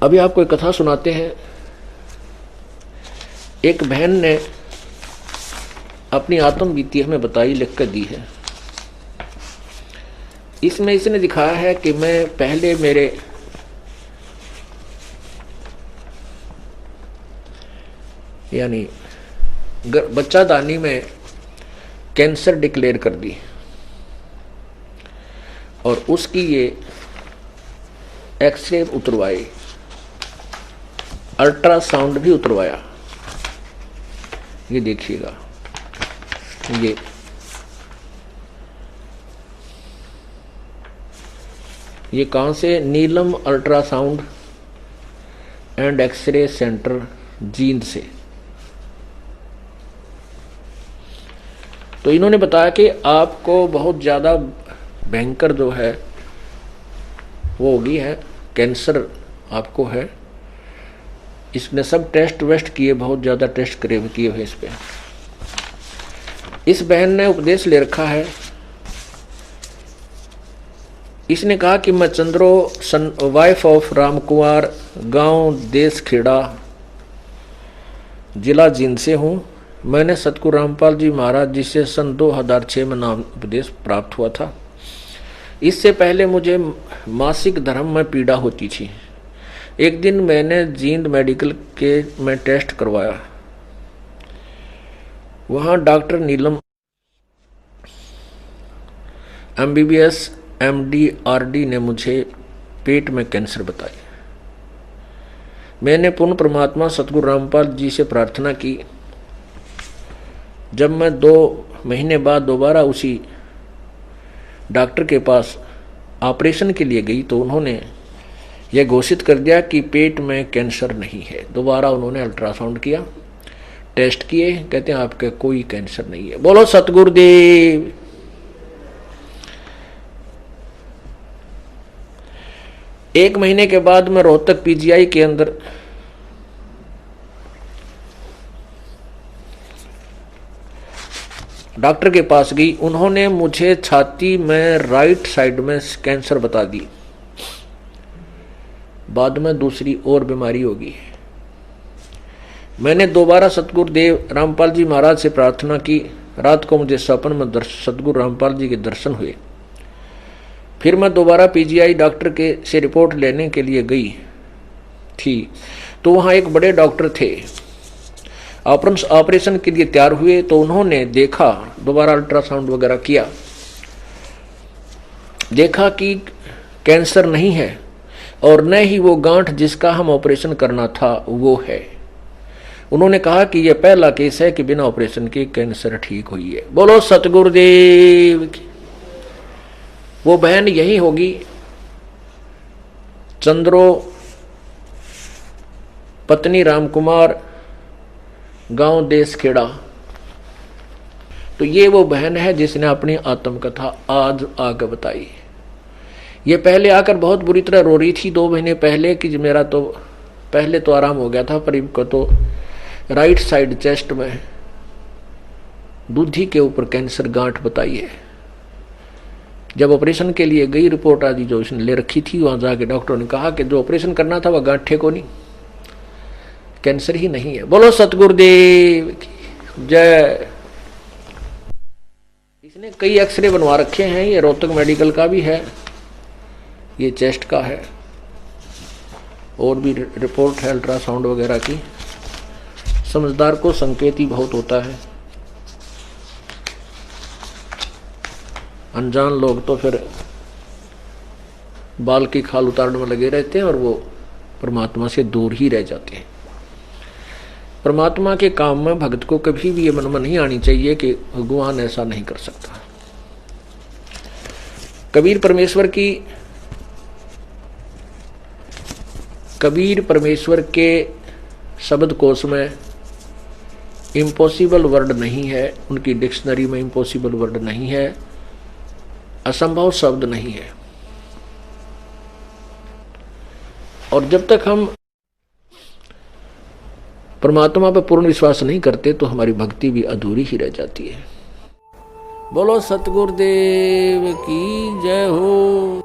अभी आपको एक कथा सुनाते हैं। एक बहन ने अपनी आत्मबीती हमें बताई, लिख कर दी है। इसमें इसने दिखाया है कि मैं पहले मेरे यानी बच्चादानी में कैंसर डिक्लेयर कर दी और उसकी ये एक्सरे उतरवाई, अल्ट्रासाउंड भी उतरवाया। ये देखिएगा, ये कहाँ से? Neelam ultrasound and X-ray centre, Jind से। तो इन्होंने बताया कि आपको बहुत ज़्यादा भयंकर जो है वो होगी है, कैंसर आपको है। इसने सब टेस्ट वेस्ट किए, बहुत ज़्यादा टेस्ट किए हुए इस पे। इस बहन ने उपदेश ले रखा है। इसने कहा कि मैं चंद्रो वाइफ ऑफ राम कुमार, गांव देश खेड़ा, जिला जींद से हूँ। मैंने सतगुरु रामपाल जी महाराज जी से सन 2006 में नाम उपदेश प्राप्त हुआ था। इससे पहले मुझे मासिक धर्म में पीड़ा होती थी। एक दिन मैंने जींद मेडिकल के में टेस्ट करवाया। वहाँ डॉक्टर नीलम MBBS MD RD ने मुझे पेट में कैंसर बताई। मैंने पूर्ण परमात्मा सतगुरु रामपाल जी से प्रार्थना की। जब मैं 2 महीने बाद दोबारा उसी डॉक्टर के पास ऑपरेशन के लिए गई तो उन्होंने यह घोषित कर दिया कि पेट में कैंसर नहीं है। दोबारा उन्होंने अल्ट्रासाउंड किया, टेस्ट किए, कहते हैं आपके कोई कैंसर नहीं है। बोलो सतगुरुदेव। एक महीने के बाद मैं रोहतक PGI के अंदर डॉक्टर के पास गई। उन्होंने मुझे छाती में राइट साइड में कैंसर बता दी। बाद में दूसरी और बीमारी होगी। मैंने दोबारा सतगुरुदेव रामपाल जी महाराज से प्रार्थना की। रात को मुझे सपन में सतगुरु रामपाल जी के दर्शन हुए। फिर मैं दोबारा PGI डॉक्टर के से रिपोर्ट लेने के लिए गई थी तो वहाँ एक बड़े डॉक्टर थे। ऑपरेशन के लिए तैयार हुए तो उन्होंने देखा, दोबारा अल्ट्रासाउंड वगैरह किया, देखा कि कैंसर नहीं है और न ही वो गांठ जिसका हम ऑपरेशन करना था वो है। उन्होंने कहा कि यह पहला केस है कि बिना ऑपरेशन के कैंसर ठीक हुई है। बोलो सतगुरुदेव की। वो बहन यही होगी, चंद्रो पत्नी राम कुमार, गांव देश खेड़ा। तो ये वो बहन है जिसने अपनी आत्मकथा आज आगे बताई। ये पहले आकर बहुत बुरी तरह रो रही थी 2 महीने पहले कि मेरा तो पहले तो आराम हो गया था, पर इनको तो राइट साइड चेस्ट में दूधी के ऊपर कैंसर गांठ बताई है। जब ऑपरेशन के लिए गई, रिपोर्ट आदि जो इसने ले रखी थी, वहां जाके डॉक्टर ने कहा कि जो ऑपरेशन करना था वह गांठे को नहीं, कैंसर ही नहीं है। बोलो सतगुरुदेव की जय। इसने कई एक्सरे बनवा रखे हैं। ये रोहतक मेडिकल का भी है, ये चेस्ट का है, और भी रिपोर्ट है अल्ट्रासाउंड वगैरह की। समझदार को संकेत ही बहुत होता है, अनजान लोग तो फिर बाल की खाल उतारने में लगे रहते हैं और वो परमात्मा से दूर ही रह जाते हैं। परमात्मा के काम में भक्त को कभी भी ये मन में नहीं आनी चाहिए कि भगवान ऐसा नहीं कर सकता। कबीर परमेश्वर के शब्द कोश में इम्पॉसिबल वर्ड नहीं है, उनकी डिक्शनरी में इम्पॉसिबल वर्ड नहीं है, असंभव शब्द नहीं है। और जब तक हम परमात्मा पर पूर्ण विश्वास नहीं करते तो हमारी भक्ति भी अधूरी ही रह जाती है। बोलो सतगुरुदेव की जय हो।